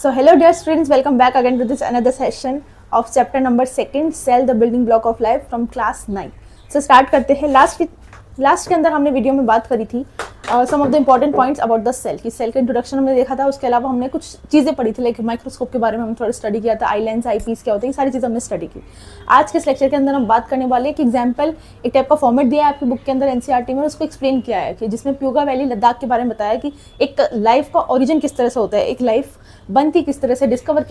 So hello dear students, welcome back again to this another session of chapter number 2, Cell the building block of life from class 9. So start करते हैं. Last के अंदर हमने video में बात करी थी some of the important points about the cell की सेल का इंट्रोडक्शन हमने देखा था. उसके अलावा हमने कुछ चीज़ें पढ़ी थी, लाइक माइक्रोस्कोप के बारे में हमने थोड़ा स्टडी किया था, आईलेंस आईपीस क्या होता है, ये सारी चीज़ें हमने स्टडी की. आज के इस लेक्चर के अंदर हम बात करने वाले एक एग्जाम्पल, एक टाइप का फॉर्मेट दिया है आपकी बुक के अंदर एनसीईआरटी में, उसको एक्सप्लेन किया है कि जिसमें प्यूगा वैली लद्दाख के बारे में बताया कि एक लाइफ का ओरिजिन किस तरह से होता है, एक लाइफ बनती किस तरह से, डिस्कवर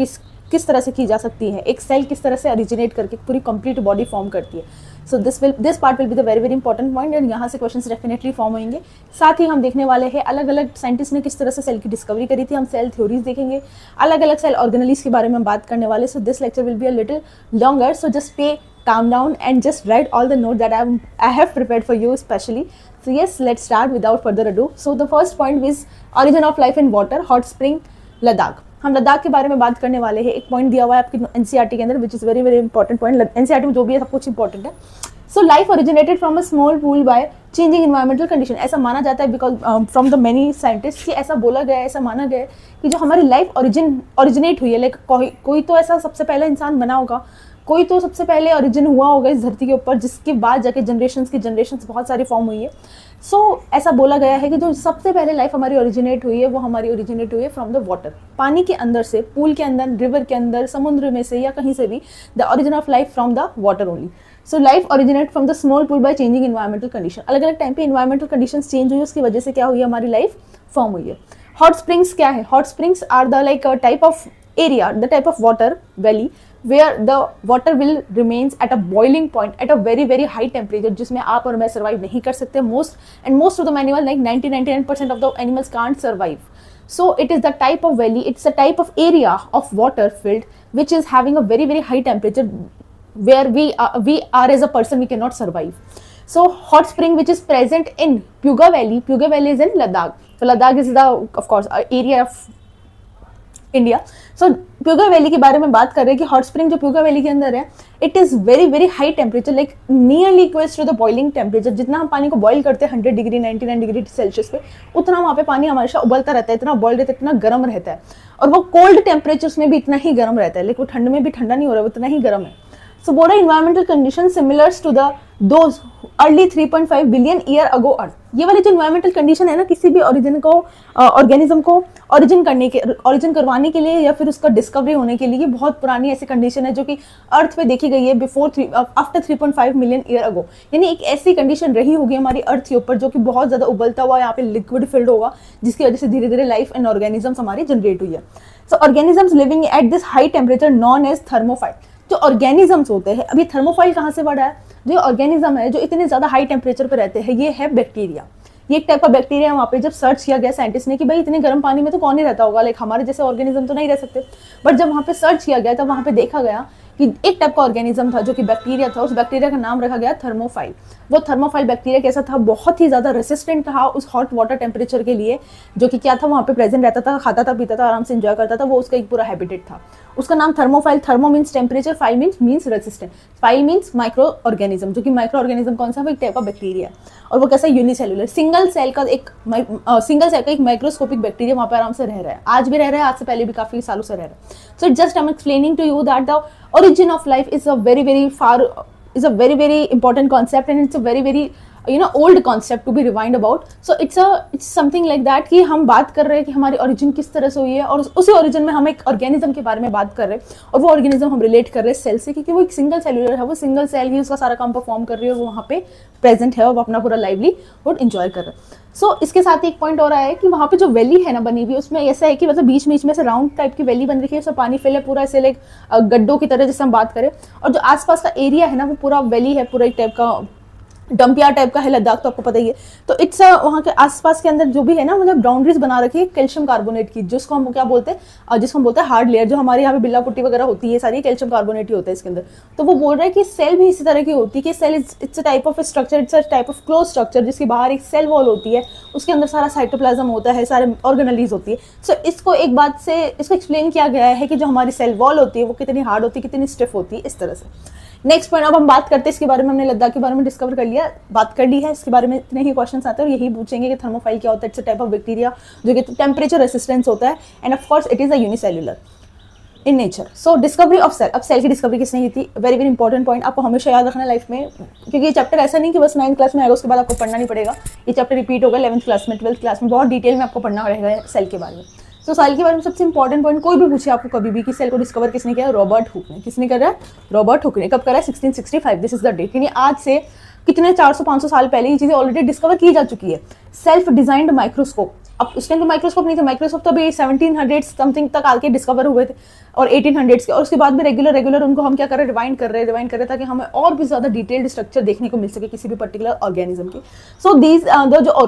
किस तरह से की जा सकती है, एक सेल किस तरह से ओरिजिनेट करके पूरी कंप्लीट बॉडी फॉर्म करती है. So this part will be the very very important point and यहाँ से क्वेश्चंस डेफिनेटली फॉर्म होंगे. साथ ही हम देखने वाले हैं अलग अलग साइंटिस्ट ने किस तरह से सेल की डिस्कवरी करी थी. हम सेल थ्योरीज देखेंगे, अलग अलग सेल ऑर्गेनेलीज के बारे में बात करने वाले. So this lecture will be a little longer, so just पे calm down and just write all the notes that I have prepared for you specially. So yes, let's start without further ado. So the first point is origin of life in water, hot spring, Ladakh. हम लद्दाख के बारे में बात करने वाले हैं. एक point दिया हुआ है आपकी एनसीईआरटी के अंदर which is very very important point. NCERT में जो भी है सब कुछ इंपॉर्टेंट है. So life originated from a small pool by changing environmental condition. ऐसा माना जाता है because from the many scientist कि ऐसा बोला गया है, ऐसा माना गया है कि जो हमारी लाइफ ओरिजिनेट हुई है, लाइक कोई तो ऐसा सबसे पहला इंसान बना होगा, कोई तो सबसे पहले ओरिजिन हुआ होगा इस धरती के ऊपर, जिसके बाद जाके जनरेशंस बहुत सारी फॉर्म हुई है. सो ऐसा बोला गया है कि जो सबसे पहले लाइफ हमारी ओरिजिनेट हुई है वो हमारी ओरिजिनेट हुई है फ्रॉम द वाटर, पानी के अंदर से, पूल के अंदर, रिवर के अंदर, समुद्र में से या कहीं से भी. The origin of life from the water only. So life originate from the small pool by changing environmental condition. अलग अलग टाइम पे इन्वायरमेंटल कंडीशंस चेंज हुई, उसकी वजह से क्या हुई, हमारी लाइफ फॉर्म हुई है. हॉट स्प्रिंग्स क्या है? Hot springs are the like type of area, the type of water valley where the water will remains at a boiling point at a very very high temperature, जिसमें आप और मैं survive नहीं कर सकते. most of the animal, like 99% of the animals can't survive. So it is the type of valley, it's a type of area of water filled which is having a very very high temperature where we are as a person we cannot survive. So hot spring which is present in Pugha Valley is in Ladakh. So Ladakh is the of course area of India. So Puga valley के बारे में बात कर रहे हैं कि hot spring जो प्यूगा valley के अंदर है, it is very very high temperature, like nearly equals to the boiling temperature. जितना हम पानी को बॉईल करते हैं 100 डिग्री 99 डिग्री सेल्सियस पे, उतना वहाँ पे पानी हमेशा उबलता रहता है, इतना बॉइल्ड रहता है, इतना गर्म रहता है. और वो कोल्ड टेम्परेचर्स में भी इतना ही गर्म रहता है, लेकिन वो ठंड में भी ठंडा नहीं हो रहा है, उतना ही गर्म है. सो बोला environmental condition similars to the those early 3.5 billion year ago earth. ये वाली जो इन्वायरमेंटल कंडीशन है ना, किसी भी ऑरिजिन को ऑर्गेनिज्म को ऑरिजिन करवाने के लिए या फिर उसका डिस्कवरी होने के लिए, ये बहुत पुरानी ऐसी कंडीशन है जो कि अर्थ पे देखी गई है आफ्टर 3.5 मिलियन ईयर अगो. यानी एक ऐसी कंडीशन रही होगी हमारी अर्थ के ऊपर जो कि बहुत ज़्यादा उबलता हुआ यहाँ पे लिक्विड फिल्ड होगा, जिसकी वजह से धीरे धीरे लाइफ एंड ऑर्गेनिजम्स हमारी जनरेट हुई है. So organisms living at this high temperature known as thermophile. जो ऑर्गेनिजम्स होते हैं, अभी थर्मोफाइल कहाँ से बढ़ा है? जो ऑर्गेनिज्म है जो इतने ज़्यादा हाई टेम्परेचर पर रहते हैं, ये है बैक्टीरिया. ये एक टाइप का बैक्टीरिया है. वहाँ पे जब सर्च किया गया साइंटिस्ट ने कि भाई इतने गर्म पानी में तो कौन ही रहता होगा, लाइक हमारे जैसे ऑर्गेनिज्म तो नहीं रह सकते. बट जब वहाँ पे सर्च किया गया तब वहाँ पे देखा गया कि एक टाइप का ऑर्गेनिज्म था जो कि बैक्टीरिया था. उस बैक्टीरिया का नाम रखा गया थर्मोफाइल. वो थर्मोफाइल बैक्टीरिया कैसा था? बहुत ही ज़्यादा रेसिस्टेंट था उस हॉट वाटर टेम्परेचर के लिए, जो कि क्या था, वहाँ पे प्रेजेंट रहता था, खाता था, पीता था, आराम से एंजॉय करता था. वो उसका एक पूरा हैबिटेट था. उसका नाम thermophile. Thermo means temperature, file means resistant, file means micro organism. जो कि माइक्रो ऑर्गेनिज्म कौन सा? वो एक टाइप का बैक्टीरिया है. और वो कैसा? यूनिसेलुलर, सिंगल सेल का एक माइक्रोस्कोपिक बैक्टीरिया वहाँ पे आराम से रह रहा है. आज भी रह रहा है, आज से पहले भी काफी सालों से रह रहा है. So just I am explaining to you that the origin of life is a very very important concept and it's a very very old concept to be rewind about. So it's something like that कि हम बात कर रहे हैं कि हमारी origin किस तरह से हुई है, और उसी origin में हम एक organism के बारे में बात कर रहे हैं, और वो organism हम relate कर रहे हैं सेल से, क्योंकि वो एक सिंगल सेलुलर है, वो सिंगल सेल ही उसका सारा काम परफॉर्म कर रही है और वो वहाँ पे प्रेजेंट है और वो अपना पूरा लाइवलीहुड एंजॉय कर रहा है. सो इसके साथ ही एक पॉइंट और आया है कि वहाँ पे जो वैली है ना बनी हुई, उसमें ऐसा है कि मतलब बीच बीच में से राउंड टाइप की वैली बन रखी है, उसमें पानी फैले पूरा ऐसे लाइक गड्ढों की तरह, जैसे हम बात करें. और जो आसपास का एरिया है ना वो पूरा वैली है, पूरा एक टाइप का डंपिया टाइप का है लद्दाख, तो आपको पता ही है. तो इट्स वहाँ के आसपास के अंदर जो भी है ना, मतलब बाउंड्रीज बना रखी है कैल्शियम कार्बोनेट की, जिसको हम क्या बोलते हैं, जिसको हम बोलते हैं हार्ड लेयर. जो हमारे यहाँ पे बिल्ला पुट्टी वगैरह होती है सारी कैल्शियम कार्बोनेट ही होता है इसके अंदर. तो वो बोल रहे हैं कि सेल भी इसी तरह की होती है कि cell it's a type of structure, it's a type of close structure, जिसके बाहर एक सेल वॉल होती है, उसके अंदर सारा साइटोप्लाज्म होता है, सारे ऑर्गेनेलीज होती है. सो इसको एक बात से इसको एक्सप्लेन किया गया है कि जो हमारी सेल वॉल होती है वो कितनी हार्ड होती है, कितनी स्टिफ होती है, इस तरह से. नेक्स्ट पॉइंट, अब हम बात करते हैं इसके बारे में, हमने लद्दाख के बारे में डिस्कवर कर लिया, बात कर ली है इसके बारे में, इतने ही क्वेश्चंस आते हैं और यही पूछेंगे कि थर्मोफाइल क्या होता है। It's a type of bacteria जो कि टेम्परेचर रेसिस्टेंस होता है and of course it is a unicellular in nature. So discovery of cell, अब सेल की डिस्कवरी किसने की थी, वेरी वेरी इंपॉर्टेंट पॉइंट, आपको हमेशा याद रखना लाइफ में, क्योंकि ये चैप्टर ऐसा नहीं कि बस 9th क्लास में आएगा उसके बाद आपको पढ़ना नहीं पड़ेगा, ये चैप्टर रिपीट होगा 11th क्लास में, 12th क्लास में, बहुत डिटेल में आपको पढ़ना रहेगा सेल के बारे में। तो सेल के बारे में सबसे इंपॉर्टेंट पॉइंट, कोई भी पूछे आपको कभी भी कि सेल को डिस्कवर किसने किया, रॉबर्ट हुक ने। किसने करा है, रॉबर्ट हुक ने। कब करा है, 1665, दिस इज द डेट, यानी आज से कितने 400-500 साल पहले ये चीजें ऑलरेडी डिस्कवर की जा चुकी है। सेल्फ डिजाइंड माइक्रोस्कोप, अब उस टाइम तो माइक्रोस्कोप नहीं था, माइक्रोस्कोप तो अभी 1700 समथिंग तक आके डिस्कवर हुए थे और 1800s के, और उसके बाद में रेगुलर उनको हम क्या कर रहे हैं, रिवाइंड कर रहे हैं ताकि हमें और भी ज्यादा डिटेल्ड स्ट्रक्चर देखने को मिल सके किसी भी पर्टिकुलर ऑर्गेनिज्म की। सो दीज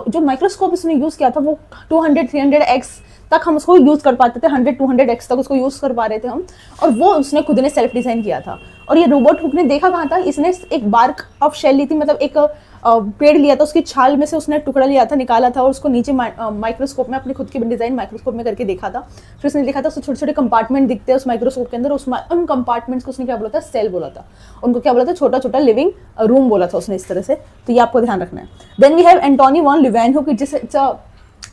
जो माइक्रोस्कोप उसने यूज किया था वो 200-300x तक हम उसको यूज कर पाते थे, 100-200x तक उसको यूज कर पा रहे थे हम, और वो उसने खुद ने सेल्फ डिजाइन किया था। और ये रॉबर्ट हुक ने देखा कहाँ था, इसने एक बार्क ऑफ शेल ली थी, मतलब एक पेड़ लिया था, उसकी छाल में से उसने टुकड़ा लिया था, निकाला था और उसको नीचे माइक्रोस्कोप में अपने खुद की डिजाइन माइक्रोस्कोप में करके देखा था। फिर उसने देखा था उसको छोटे छोटे कंपार्टमेंट दिखते हैं उस माइक्रोस्कोप के अंदर, उन कंपार्टमेंट्स को उसने क्या बोला था, सेल बोला था, उनको क्या बोला था, छोटा छोटा लिविंग रूम बोला था उसने, इस तरह से। तो ये आपको ध्यान रखना है। Then we have Antonie van Leeuwenhoek,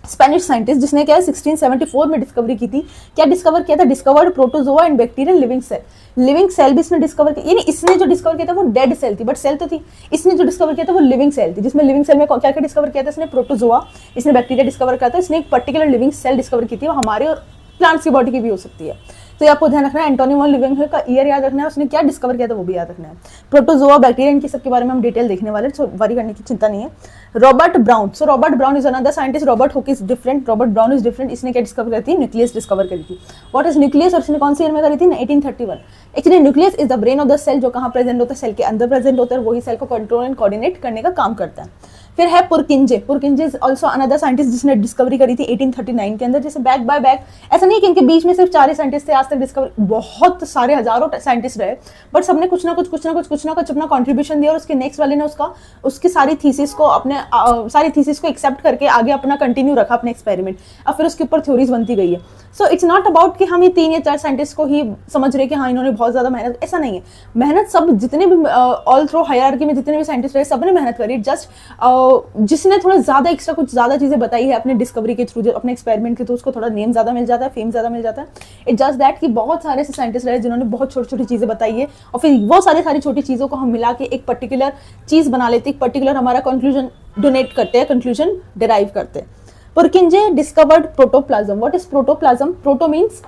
Spanish scientist जिसने क्या 1674 में डिस्कवरी की थी। क्या डिस्कवर किया था, discovered protozoa and bacterial living cell. Living cell भी इसने डिस्कवर किया, यानी इसने जो डिस्कवर किया था वो डेड सेल थी, बट सेल तो थी। इसने जो डिस्कवर किया था वो लिविंग सेल थी, जिसमें लिविंग सेल में क्या क्या डिस्कवर किया था, इसने प्रोटोजोआ, इसने बैक्टीरिया डिस्कवर किया था, इसने एक पर्टिकुलर लिविंग सेल डिस्कवर की थी, वो हमारे और प्लांट्स की बॉडी की भी हो सकती है। तो ये आपको ध्यान रखना है। एंटोनी वॉन लीवेनहुक का ईयर याद रखना है, उसने क्या डिस्कवर किया था वो भी याद रखना है। प्रोटोजोआ, बैक्टीरिया, इनकी सबके बारे में हम डिटेल देखने वाले, तो वरी करने की चिंता नहीं है। Robert brown, so Robert brown is another scientist, Robert Hooke is different, Robert brown is different. इसने क्या डिस्कवर करी थी, न्यूक्लियस डिस्कवर करी थी। व्हाट इज न्यूक्लियस, और इसने कौन सी ईयर में करी थी, 1831। Actually nucleus is the brain of the cell, जो कहाँ प्रेजेंट होता है, सेल के अंदर प्रेजेंट होता है, वही सेल को कंट्रोल एंड कोऑर्डिनेट करने का काम करता है। फिर है पुरकिंजे, पुरकिंजे इज ऑल्सो अनदर साइंटिस्ट जिसने डिस्कवरी करी थी 1839 के अंदर, जैसे बैक बाय बैक, ऐसा नहीं कि इनके बीच में सिर्फ 4 ही साइंटिस्ट थे आज तक डिस्कवर, बहुत सारे हजारों साइंटिस्ट रहे, बट सबने कुछ ना कुछ अपना कंट्रीब्यूशन दिया, और उसके नेक्स्ट वाले ने उसकी सारी थीसिस को एक्सेप्ट करके आगे अपना कंटिन्यू रखा अपने एक्सपेरिमेंट, अब फिर उसके ऊपर थ्योरीज बनती गई है। सो इट्स नॉट अबाउट कि हम ये 3 या 4 साइंटिस्ट को ही समझ रहे कि हाँ इन्होंने बहुत ज्यादा मेहनत, ऐसा नहीं है। मेहनत सब जितने भी ऑल थ्रू हायरार्की में जितने भी साइंटिस्ट रहे सबने मेहनत करी, जस्ट जिसने थोड़ा ज्यादा एक्स्ट्रा कुछ ज्यादा चीजें बताई है अपने डिस्कवरी के थ्रू, अपने एक्सपेरिमेंट के थ्रू, उसको थोड़ा नेम ज्यादा मिल जाता है, फेम ज्यादा मिल जाता है। इट जस्ट दैट कि बहुत सारे ऐसे साइंटिस्ट रहे जिन्होंने बहुत छोटी छोटी चीजें बताई है, और फिर वो सारी छोटी चीजों को हम मिला के एक पर्टिकुलर चीज बना लेते हैं, एक पर्टिकुलर हमारा कंक्लूजन डोनेट करते हैं, कंक्लूजन डिराइव करते हैं। Purkinje discovered protoplasm. What is protoplasm, proto means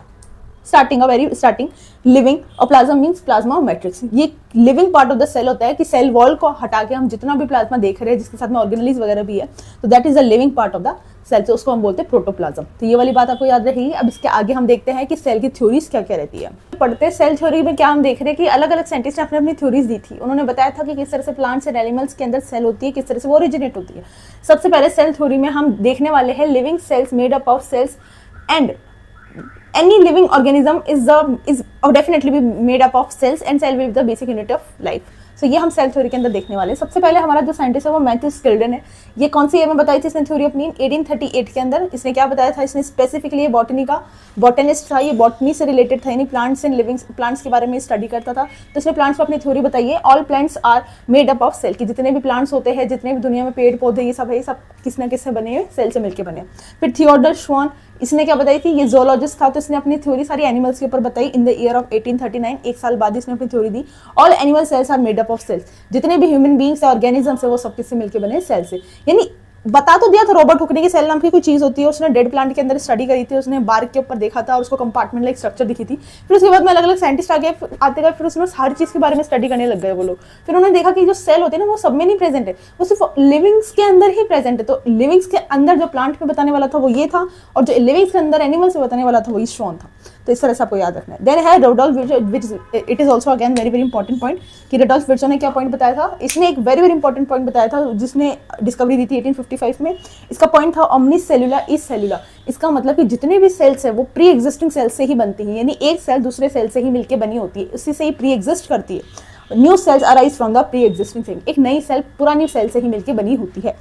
starting, a very starting, living, और प्लाज्मा मीन्स प्लाज्मा और मैट्रिक्स। ये living part of the cell होता है कि सेल वॉल को हटा के हम जितना भी प्लाज्मा देख रहे हैं जिसके साथ में ऑर्गेनेलिज वगैरह भी है, तो that is the living part of the cell, तो उसको हम बोलते हैं प्रोटोप्लाज्म। तो ये वाली बात आपको याद रहेगी। अब इसके आगे हम देखते हैं कि सेल की थ्योरीज क्या क्या रहती है। पढ़ते सेल थ्योरी में क्या हम देख रहे हैं कि अलग अलग साइंटिस्ट ने अपनी अपनी थ्योरीज दी थी। उन्होंने बताया था कि किस तरह से प्लांट्स एंड एनिमल्स के अंदर सेल होती है, किस तरह से वो ओरिजिनेट होती है। सबसे पहले सेल थ्योरी में हम देखने वाले हैं living cells made up of cells, and any living organism is definitely be made up of cells, and cell will be the basic unit of life. So ये हम सेल थ्योरी के अंदर देखने वाले हैं। सबसे पहले हमारा जो साइंटिस्ट है वो मैथ्यू स्किल्डन है। ये कौन सी ईयर में बताई थी इसने थ्योरी अपनी, 1838 के अंदर। इसने क्या बताया था, इसने स्पेसिफिकली बॉटनी का बॉटनिस्ट था, ये बॉटनी से रिलेटेड था, यानी प्लांट्स एंड लिविंग प्लांट्स के बारे में स्टडी करता था। तो इसने प्लांट्स पर अपनी थ्योरी बताई है, all plants are made up of cell, की जितने भी प्लांट्स होते हैं, जितने भी दुनिया में पेड़ पौधे ये सब है, सब किस न किस से बने हुए, सेल से मिलकर बने। फिर थियोडर श्वान, इसने क्या बताई थी, ये जोलॉजिस्ट था, तो इसने अपनी थ्योरी सारी एनिमल्स के ऊपर बताई इन द ईयर ऑफ 1839, एक साल बाद इसने अपनी थ्योरी दी, all animal cells are made up of cells, जितने भी ह्यूमन बींग्स है, ऑर्गेनिजम्स है, वो सब किससे मिलकर बने, सेल से। यानी बता तो दिया था रॉबर्ट हुक ने कि सेल नाम की कोई चीज होती है, उसने डेड प्लांट के अंदर स्टडी करी थी, उसने बार्क के ऊपर देखा था और उसको कंपार्टमेंट लाइक स्ट्रक्चर दिखी थी। फिर उसके बाद में अलग अलग साइंटिस्ट आते गए, फिर उसने हर चीज के बारे में स्टडी करने लग गए वो लोग। फिर उन्होंने देखा कि जो सेल होते हैं ना वो सब में नहीं प्रेजेंट है, वो सिर्फ लिविंग्स के अंदर ही प्रेजेंट है। तो लिविंग्स के अंदर जो प्लांट में बताने वाला था वो ये था, और जो लिविंग्स के अंदर एनिमल्स में बताने वाला था वो श्वान था। तो इस तरह से आपको याद रखना है। देन है Rudolf Virchow, it is also again very very important point कि रुडोल्फ विर्चो ने क्या पॉइंट बताया था, इसने एक वेरी वेरी इंपॉर्टेंट पॉइंट बताया था जिसने डिस्कवरी दी थी 1855 में। इसका पॉइंट था ओमनिस सेलुला इज सेलुला। इसका मतलब कि जितने भी सेल्स है वो प्री एग्जिस्टिंग सेल से ही बनती है, यानी एक सेल दूसरे सेल से ही मिलकर बनी होती है, उसी से ही प्री एग्जिस्ट करती है। New cells arise from the pre existing cell, एक नई सेल पुरानी सेल से ही मिलकर बनी होती है।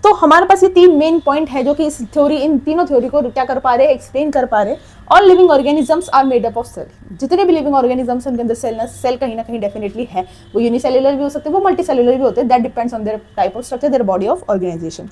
तो हमारे पास ये 3 मेन पॉइंट है जो कि इस थ्योरी, इन तीनों थ्योरी को क्या कर पा रहे हैं, एक्सप्लेन कर पा रहे हैं। All living organisms are made up of cell. जितने भी लिविंग ऑर्गेनिजम्स उनके अंदर सेल कहीं ना कहीं डेफिनेटली है। वो यूनिसेल्युलर भी हो सकते हैं, वो मल्टीसेल्युलर भी होते हैं, that depends on their type of structure, their body of organisation.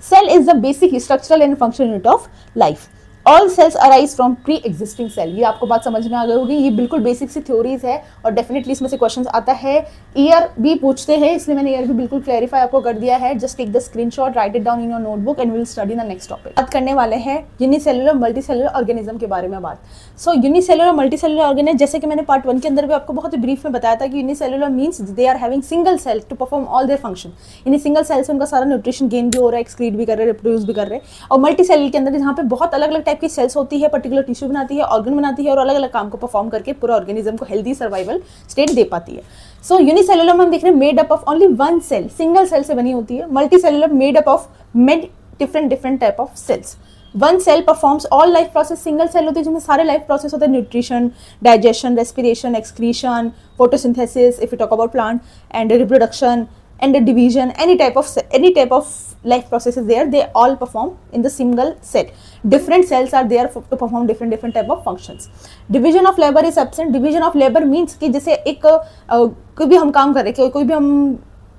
Cell is the basic structural and functional unit of life. All cells arise from pre existing cell. ये आपको बात समझ में आ गई होगी, ये बिल्कुल बेसिक सी थ्योरीज है और डेफिनेटली इसमें से क्वेश्चंस आता है, ईयर भी पूछते हैं, इसलिए मैंने ईयर भी बिल्कुल क्लैरिफाई आपको कर दिया है। Just take the screenshot, write it down in your notebook and will study the next topic. बात करने वाले हैं यूनिसेल्युलर मल्टीसेल्युलर ऑर्गेनिज्म के बारे में बात। सो यूनिसेल्युलर मल्टीसेल्युलर ऑर्गेनिज्म, जैसे कि मैंने पार्ट 1 के अंदर भी आपको बहुत ही ब्रीफ में बताया था कि unicellular means they are having single cell to perform all their function. यानी सिंगल सेल से उनका सारा न्यूट्रिशन गेन भी हो रहा है, एक्सक्रीट भी कर रहे हैं, रिप्रोड्यूस भी कर रहे हैं। और मल्टीसेल्युलर के अंदर जहाँ पे बहुत अलग अलग टाइप की सेल्स होती है, पर्टिकुलर टिश्यू बनाती है, ऑर्गन बनाती है और अलग अलग काम को परफॉर्म करके पूरा ऑर्गेनिज्म को हेल्दी सर्वाइवल स्टेट दे पाती है। सो यूनिसेल्युलर में हम देख रहे हैं made up of only one cell, single cell से बनी होती है। Multicellular made up of many different type of cells. One cell performs all life process. Single cell होती है जिसमें सारे लाइफ प्रोसेस होते हैं, nutrition, digestion, respiration, excretion, photosynthesis if you talk about plant, and reproduction and the division, any type of life process is there, they all perform in the single cell. Different cells are there to perform different type of functions. Division of labor is absent. Division of labor means कि जैसे एक कोई भी हम काम कर रहे हैं, कोई भी हम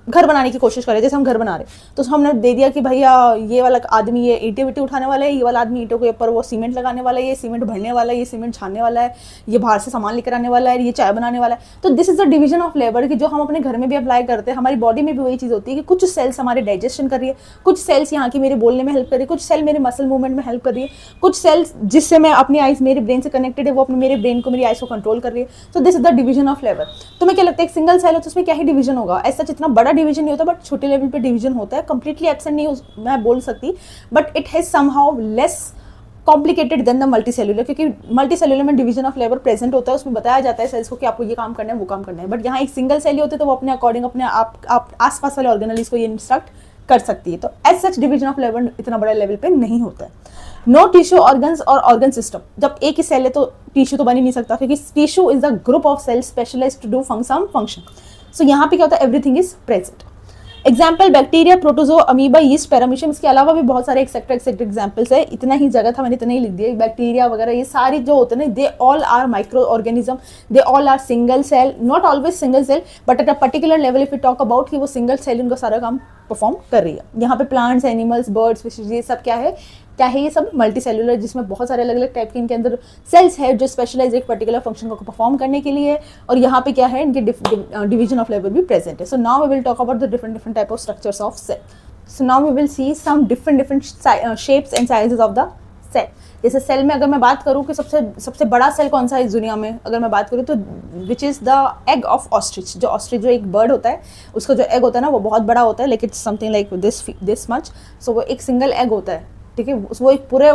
घर बनाने की कोशिश कर रहे हैं, जैसे हम घर बना रहे हैं तो हमने दे दिया कि भैया ये वाला आदमी ये ईंटें विटे उठाने वाला है, ये वाला आदमी ईंटों के ऊपर वो सीमेंट लगाने वाला है, ये सीमेंट भरने वाला है, ये सीमेंट छानने वाला है, ये बाहर से सामान लेकर आने वाला है, ये चाय बनाने वाला है। तो this is the division of labour की जो हम अपने घर में भी अप्लाई करते हैं। हमारी बॉडी में भी वही चीज़ होती है कि कुछ सेल्स हमारे डाइजेशन कर रही है, कुछ सेल्स यहाँ की मेरे बोलने में हेल्प कर रही है, कुछ सेल मेरे मसल मूवमेंट में हेल्प कर रही है, कुछ सेल्स जिससे मैं अपनी आइज मेरे ब्रेन से कनेक्टेड है वो अपने मेरे ब्रेन को, मेरी आइज को कंट्रोल कर रही है। So this is the division of labour. तो मैं क्या लगता है एक सिंगल सेल हो तो उसमें क्या ही डिवीजन होगा, ऐसा इतना बड़ा डिवीजन नहीं होता, बट छोटे लेवल पे डिवीजन होता है। कंप्लीटली एब्सेंट नहीं मैं बोल सकती, but it has somehow less complicated then the multicellular, क्योंकि मल्टीसेल्युलर में डिवीजन ऑफ लेबर प्रेजेंट होता है, उसमें बताया जाता है सेल्स को कि आपको ये काम करना है, वो काम करना है। बट यहाँ एक सिंगल सेल ही होते हैं तो वो अपने अकॉर्डिंग अपने आप आसपास वाले ऑर्गेनल्स को ये इंस्ट्रक्ट कर सकती है। तो as such division of labour इतना बड़ा लेवल पे नहीं होता है। नो टिश्यू ऑर्गन्स और ऑर्गन सिस्टम। जब एक ही सेल है तो टिश्यू तो बन ही नहीं सकता, क्योंकि tissue is the group of cells specialised to do function. So यहाँ पे क्या होता है, everything is present. Example bacteria, protozoa, amoeba, yeast, paramecium. इसके अलावा भी बहुत सारे एक्सेट्रा एग्जाम्पल्स है। इतना ही जगह था, मैंने इतना ही लिख दिया। बैक्टीरिया वगैरह ये सारी जो होते हैं ना, they all are micro organism, they all are single cell, not always single cell, but at a particular level if you talk about कि वो सिंगल सेल उनका सारा काम परफॉर्म कर रही है। यहाँ पे प्लांट्स, एनिमल्स, बर्ड्स, फिशेज, ये सब क्या है ये सब मल्टी सेल्युलर, जिसमें बहुत सारे अलग अलग टाइप के इनके अंदर सेल्स है जो स्पेशलाइज एक पर्टिकुलर फंक्शन को परफॉर्म करने के लिए। और यहाँ पे क्या है, इनके डिवीजन ऑफ लेबर भी प्रेजेंट है। So now we will talk about the different type of structures of cell. So now we will see some different shapes and sizes of the cell. जैसे सेल में अगर मैं बात करूँ कि सबसे बड़ा सेल कौन सा है इस दुनिया में, अगर मैं बात करूँ तो which is the egg of ostrich. जो ऑस्ट्रिच जो एक बर्ड होता है, उसका जो एग होता है ना वो बहुत बड़ा होता है, like it's something like this much. So वो एक सिंगल एग होता है, ठीक है। वो एक पूरे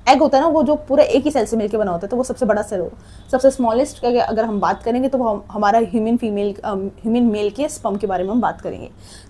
एग होता है ना, वो जो पूरे एक ही सेल से मिलकर बना होता है, तो वो सबसे बड़ा सेल होगा। सबसे स्मॉलेस्ट का अगर हम बात करेंगे तो वो हमारा ह्यूमन मेल के स्पर्म के बारे में हम बात करेंगे।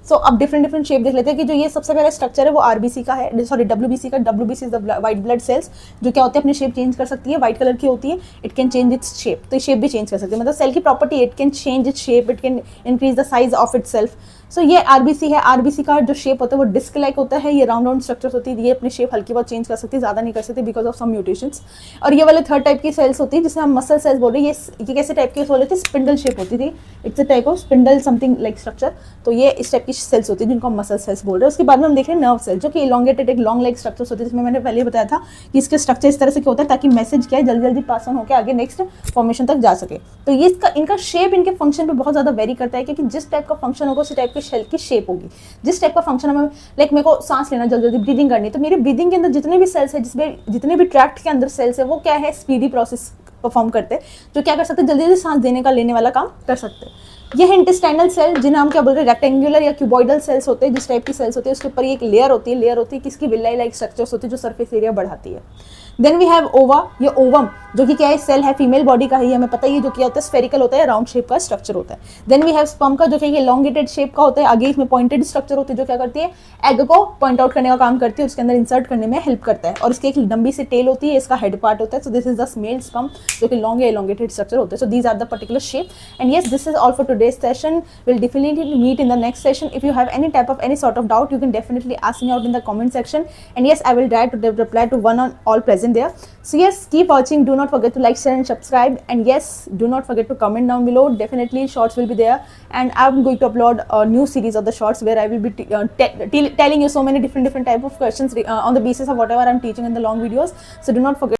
सो अब डिफरेंट शेप देख लेते हैं कि जो ये सबसे पहला स्ट्रक्चर है वो आरबीसी का है, सॉरी डब्ल्यूबीसी का। WBC is the white blood cells, जो क्या होते हैं अपनी शेप चेंज कर सकती है, व्हाइट कलर की होती है। It can change its shape, तो शेप भी चेंज कर सकती है, मतलब सेल की property, it can change its shape, it can increase the size of itself. So ये आरबीसी है। आरबीसी का जो शेप होता है वो डिस्क लाइक होता है, ये राउंड स्ट्रक्चर्स होती है, ये अपनी शेप हल्की बहुत चेंज कर सकती है, ज़्यादा नहीं कर सकती बिकॉज ऑफ सम म्यूटेशंस। और ये वाले थर्ड टाइप की सेल्स होती है जिसे हम मसल सेल्स बोल रहे हैं। ये कैसे टाइप की बोले थे, स्पिंडल शेप होती थी, it's a type of spindle something like structure. तो ये इस टाइप की सेल्स होती है जिनको हम मसल सेल्स बोल रहे हैं। उसके बाद में हम देख रहे हैं नर्व सेल, जो कि इलॉन्गेटेड एक लॉन्ग लाइक स्ट्रक्चर्स होती है, जिसमें मैंने पहले बताया था कि इसके स्ट्रक्चर इस तरह से होता है ताकि मैसेज क्या है जल्दी पास ऑन होकर आगे नेक्स्ट फॉर्मेशन तक जा सके। तो ये इनका शेप इनके फंक्शन पे बहुत ज़्यादा वेरी करता है, क्योंकि जिस टाइप का फंक्शन होगा उसी टाइप की शेल की शेप होगी। जिस टाइप का फंक्शन हमें, लाइक मेरे को सांस लेना जल्दी ब्रीदिंग करनी, तो मेरे ब्रीदिंग के अंदर जितने भी सेल्स है, जितने भी ट्रैक्ट के अंदर सेल्स है, वो क्या है, स्पीडी प्रोसेस परफॉर्म करते हैं, जो क्या कर सकते हैं, जल्दी सांस देने का लेने वाला काम कर सकते हैं। ये है इंटेस्टाइनल सेल, जिन्हें हम क्या बोल रहे हैं, रेक्टेंगुलर या क्यूबॉइडल सेल्स होते हैं। जिस टाइप की सेल्स होती है उसके ऊपर एक लेयर होती है किसकी, विलाई लाइक स्ट्रक्चर्स होती है जो सरफेस एरिया बढ़ाती है। देन वी हैव ओवा, ये ओवम जो कि क्या है, सेल है, फीमेल बॉडी का है, हमें पता ही है, जो क्या होता है स्फेरिकल होता है, राउंड शेप का स्ट्रक्चर होता है। देन वी हैव स्पर्म का, जो कि एलोंगेटेड शेप का होता है, आगे इसमें पॉइंटेड स्ट्रक्चर होती है, जो क्या करती है, एग को पॉइंट आउट करने का काम करती है, उसके अंदर इंसर्ट करने में हेल्प करता है। और इसकी एक लंबी सी टेल होती है, इसका हेड पार्ट होता है। So this is the male sperm, जो कि लॉन्ग या एलोंगेटेड स्ट्रक्चर होता है। So these are the particular shape and yes, this is all for today. today's session. We'll definitely meet in the next session. If you have any type of any sort of doubt, you can definitely ask me out in the comment section, and yes, I will try to reply to one on all present there. So yes, keep watching. Do not forget to like, share and subscribe, and yes, do not forget to comment down below. Definitely shorts will be there, and I'm going to upload a new series of the shorts where I will be telling you so many different type of questions on the basis of whatever I'm teaching in the long videos. So do not forget